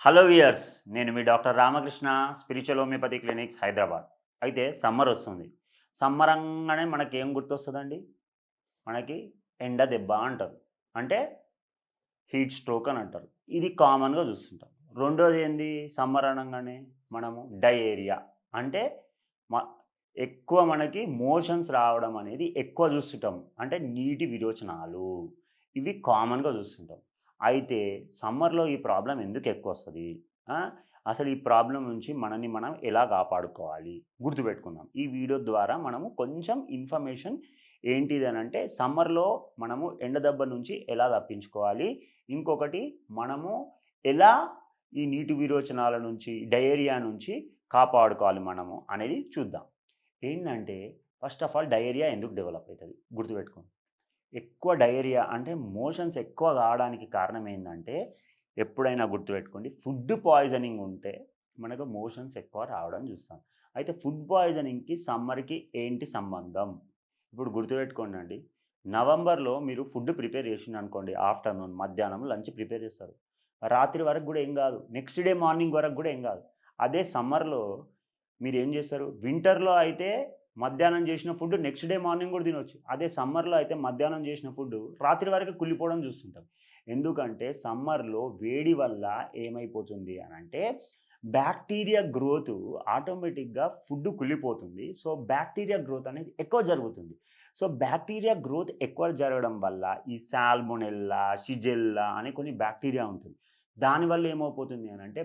Hello viewers, నేను మీ doctor Ramakrishna, spiritual homeopathy clinics, Hyderabad. అయితే సమ్మర్ వస్తుంది. సమ్మర్ అనగానే మనకేం గుర్తొస్తదండి? మనకి ఎండ దెబ్బ అంటారు. అంటే హీట్ స్ట్రోక్ అని అంటారు. ఇది కామన్‌గా చూస్తుంటాం. రెండోది ఏంది సమ్మర్ అనంగానే మనము డయేరియా అంటే మ ఎక్కువ మనకి మోషన్స్ రావడం అనేది ఎక్కువ చూస్తుంటాం. అంటే నీటి విరోచనాలు. ఇవి కామన్‌గా చూస్తుంటాం. అయితే సమ్మర్‌లో ఈ ప్రాబ్లమ్ ఎందుకు ఎక్కువొస్తది? ఆ! అసలు ఈ ప్రాబ్లమ్ నుంచి మనల్ని మనం ఎలా కాపాడుకోవాలి? గుర్తుపెట్టుకుందాం. ఈ వీడియో ద్వారా మనము కొంచెం ఇన్ఫర్మేషన్ ఏంటిదనంటే సమ్మర్‌లో మనము ఎండ దెబ్బ నుంచి ఎలా తప్పించుకోవాలి? ఇంకొకటి మనము ఎలా ఈ నీటి విరోచనాల నుంచి, డయేరియా నుంచి కాపాడుకోవాలి మనము అనేది చూద్దాం. ఏంటంటే ఫస్ట్ ఆఫ్ ఆల్ డయేరియా ఎందుకు డెవలప్ అయితది? గుర్తుపెట్టుకోండి. ఎక్కువ డయేరియా అంటే మోషన్స్ ఎక్కువ కావడానికి కారణం ఏందంటే, ఎప్పుడైనా గుర్తుపెట్టుకోండి ఫుడ్ పాయిజనింగ్ ఉంటే మనకు మోషన్స్ ఎక్కువ రావడం చూస్తాం. అయితే ఫుడ్ పాయిజనింగ్‌కి, సమ్మర్‌కి ఏంటి సంబంధం? ఇప్పుడు గుర్తుపెట్టుకోండండి. నవంబర్‌లో మీరు ఫుడ్ ప్రిపేర్ చేసిండ్రనుకోండి ఆఫ్టర్‌నూన్, మధ్యాహ్నం లంచ్ ప్రిపేర్ చేస్తారు. రాత్రి వరకు గూడా ఏం గాదు. నెక్స్ట్ డే మార్నింగ్ వరకు గూడా ఏం గాదు. అదే సమ్మర్‌లో మీరేం జేస్తారు? వింటర్‌లో అయితే మధ్యాహ్నం జేసిన ఫుడ్ నెక్స్ట్ డే మార్నింగ్ గూడా తినొచ్చు. అదే సమ్మర్‌లో అయితే మధ్యాహ్నం జేసిన ఫుడ్డు రాత్రి వరకే కుళ్ళిపోవడం జూస్తుంటాం. ఎందుకంటే సమ్మర్‌లో వేడి వల్ల ఏమైపోతుంది అనంటే బ్యాక్టీరియా గ్రోతు ఆటోమేటిక్‌గా ఫుడ్ కుళ్ళిపోతుంది. సో, బ్యాక్టీరియా గ్రోత్ అనేది ఎక్కువ జరుగుతుంది. సో, బ్యాక్టీరియా గ్రోత్ ఎక్కువ జరగడం వల్ల ఈ సాల్మొనెల్లా, షిజెల్లా అనే కొన్ని బ్యాక్టీరియా ఉంటుంది. దానివల్ల ఏమైపోతుంది అనంటే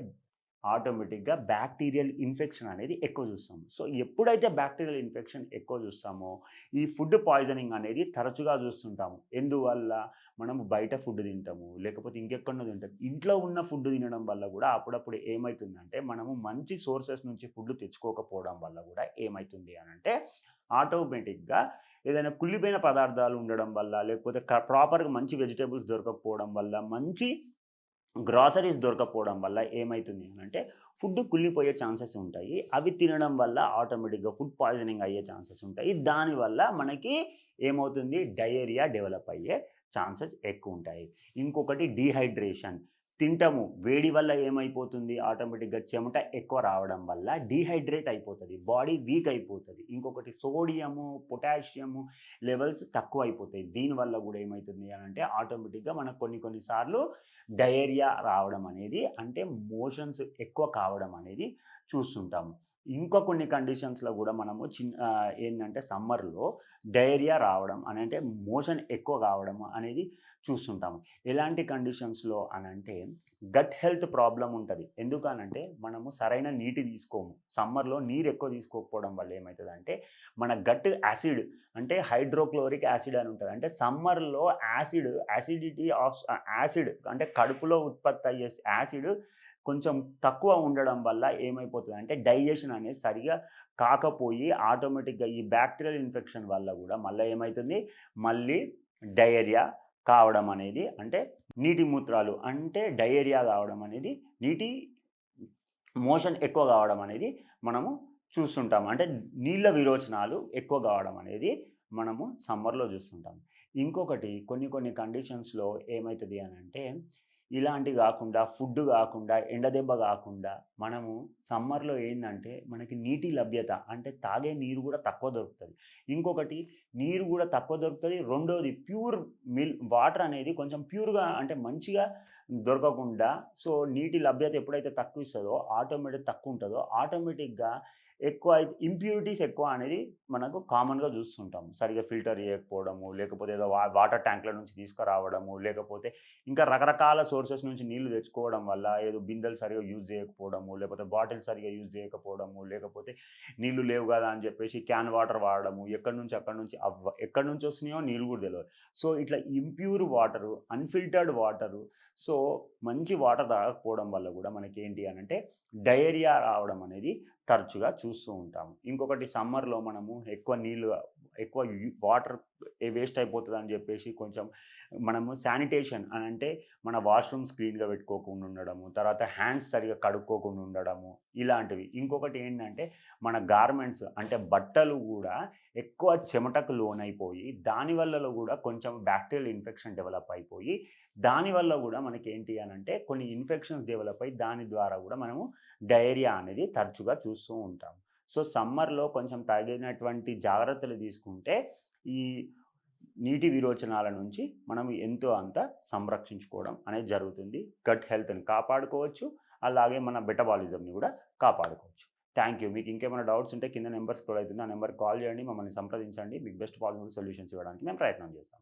ఆటోమేటిక్‌గా బ్యాక్టీరియల్ ఇన్ఫెక్షన్ అనేది ఎక్కువ చూస్తాము. సో, ఎప్పుడైతే బ్యాక్టీరియల్ ఇన్ఫెక్షన్ ఎక్కువ చూస్తామో, ఈ ఫుడ్ పాయిజనింగ్ అనేది తరచుగా చూస్తుంటాము. ఎందువల్ల? మనము బయట ఫుడ్ తింటాము, లేకపోతే ఇంకెక్కడనో తింటాం. ఇంట్లో ఉన్న ఫుడ్ తినడం వల్ల గూడా అప్పుడప్పుడు ఏమైతుందంటే, మనము మంచి సోర్సెస్ నుంచి ఫుడ్ తెచ్చుకోకపోవడం వల్ల గూడా ఏమైతుంది అనంటే, ఆటోమేటిక్‌గా ఏదైనా కుళ్ళిపోయిన పదార్థాలు ఉండడం వల్ల, లేకపోతే ప్రాపర్‌గా మంచి వెజిటబుల్స్ దొరకకపోవడం వల్ల, మంచి గ్రాసరీస్ దొరకకపోవడం వల్ల ఏమైతుంది అనంటే, ఫుడ్ కుళ్ళిపోయే ఛాన్సెస్ ఉంటాయి. అవి తినడం వల్ల ఆటోమేటిక్‌గా ఫుడ్ పాయిజనింగ్ అయ్యే ఛాన్సెస్ ఉంటాయి. దానివల్ల మనకి ఏమవుతుంది డయేరియా డెవలప్ అయ్యే ఛాన్సెస్ ఎక్కువుంటాయి. ఇంకొకటి డీహైడ్రేషన్. తింటాము. వేడి వల్ల ఏమైపోతుంది ఆటోమేటిక్‌గా చెమట ఎక్కువ రావడం వల్ల డీహైడ్రేట్ అయిపోతది. బాడీ వీక్ అయిపోతది. ఇంకొకటి సోడియము, పొటాషియము లెవెల్స్ తక్కువైపోతాయి. దీనివల్ల గూడా ఏమైతుంది అనంటే ఆటోమేటిక్‌గా మనకు కొన్ని కొన్ని సార్లు డయేరియా రావడం అనేది అంటే మోషన్స్ ఎక్కువ కావడం అనేది చూస్తుంటాము. ఇంకా కొన్ని కండిషన్స్‌లో గూడా మనము ఏందంటే సమ్మర్‌లో డయేరియా రావడం అనంటే మోషన్ ఎక్కువ కావడం అనేది చూస్తుంటాము. ఎలాంటి కండిషన్స్‌లో అనంటే గట్ హెల్త్ ప్రాబ్లమ్ ఉంటది. ఎందుకనంటే మనము సరైన నీటి తీసుకోము. సమ్మర్‌లో నీరు ఎక్కువ తీసుకోకపోవడం వల్ల ఏమైతదంటే మన గట్ యాసిడ్ అంటే హైడ్రోక్లోరిక్ యాసిడ్ అని ఉంటది. అంటే సమ్మర్‌లో యాసిడిటీ ఆఫ్ యాసిడ్ అంటే కడుపులో ఉత్పత్తి అయ్యే యాసిడ్ కొంచెం తక్కువ ఉండడం వల్ల ఏమైపోతదంటే డైజెషన్ అనేది సరిగ్గా కాకపోయి ఆటోమేటిక్‌గా ఈ బాక్టీరియల్ ఇన్ఫెక్షన్ వల్ల గూడా మళ్ళా ఏమైతుంది, మళ్ళీ డయేరియా కావడం అనేది అంటే నీటి మూత్రాలు అంటే డయేరియా కావడం అనేది నీటి మోషన్ ఎక్కువ కావడం అనేది మనము చూస్తుంటాము. అంటే నీళ్ళ విరోచనాలు ఎక్కువ కావడం అనేది మనము సమ్మర్‌లో చూస్తుంటాం. ఇంకొకటి కొన్ని కొన్ని కండిషన్స్‌లో ఏమైతది అనంటే, ఇలాంటివి గాకుండా, ఫుడ్ గాకుండా, ఎండ దెబ్బ గాకుండా, మనము సమ్మర్‌లో ఏందంటే, మనకి నీటి లభ్యత అంటే తాగే నీరు గూడా తక్కువ దొరుకుతది. ఇంకొకటి నీరు గూడా తక్కువ దొరుకుతది. రెండోది ప్యూర్ వాటర్ అనేది కొంచెం ప్యూర్‌గా అంటే మంచిగా దొరకకుండా సో, నీటి లభ్యత ఎప్పుడైతే తక్కువిస్తదో తక్కువుంటదో ఆటోమేటిక్‌గా ఇంప్యూరిటీస్ ఎక్కువ అనేది మనకు కామన్‌గా జూస్తుంటాం. సరిగ్గా ఫిల్టర్ జేయకపోవడము, లేకపోతే ఏదో వాటర్ ట్యాంక్‌ల నుంచి తీసుకురావడము, లేకపోతే ఇంకా రకరకాల సోర్సెస్ నుంచి నీళ్లు తెచ్చుకోవడం వల్ల ఏదో బిందెలు సరిగ్గా యూజ్ జేయకపోవడము, లేకపోతే బాటిల్స్ సరిగ్గా యూజ్ జేయకపోవడము, లేకపోతే నీళ్లు లేవు గదా! అని జెప్పేసి క్యాన్ వాటర్ వాడడము, ఎక్కడి నుంచి వస్తున్నాయో నీళ్ళు గూడా దెలవదు. సో, ఇట్లా impure water, unfiltered water so, మంచి వాటర్ తాగకపోవడం వల్ల గూడా మనకేంటి అనంటే డయేరియా రావడం అనేది తరచుగా చూస్తూ ఉంటాము. ఇంకొకటి సమ్మర్‌లో మనము ఎక్కువ నీళ్ళు ఎక్కువ వాటర్ వేస్ట్ అయిపోతుందని చెప్పేసి కొంచెం మనము శానిటేషన్ అని అంటే మన వాష్రూమ్స్ క్లీన్గా పెట్టుకోకుండా ఉండడము, తర్వాత హ్యాండ్స్ సరిగా కడుక్కోకుండా ఉండడము ఇలాంటివి. ఇంకొకటి ఏంటంటే మన గార్మెంట్స్ అంటే బట్టలు కూడా ఎక్కువ చెమటకు లోనైపోయి దానివల్ల కూడా కొంచెం బ్యాక్టీరియల్ ఇన్ఫెక్షన్ డెవలప్ అయిపోయి దానివల్ల కూడా మనకి ఏంటి అని అంటే కొన్ని ఇన్ఫెక్షన్స్ డెవలప్ అయ్యి దాని ద్వారా కూడా మనము డయేరియా అనేది తరచుగా చూస్తూ ఉంటాం. సో సమ్మర్లో కొంచెం తగినటువంటి జాగ్రత్తలు తీసుకుంటే ఈ నీటి విరోచనాల నుంచి మనం ఎంతో అంత సంరక్షించుకోవడం అనేది జరుగుతుంది. గట్ హెల్త్‌ని కాపాడుకోవచ్చు. అలాగే మన మెటబాలిజంని కూడా కాపాడుకోవచ్చు. Thank you. మీకు ఇంకేమైనా డౌట్స్ ఉంటే కింద నెంబర్ స్క్రోల్ అవుతుంది. ఆ నెంబర్‌కి కాల్ చేయండి. మమ్మల్ని సంప్రదించండి. మీకు బెస్ట్ పాసిబుల్ సొల్యూషన్స్ ఇవ్వడానికి మేము ప్రయత్నం చేస్తాం.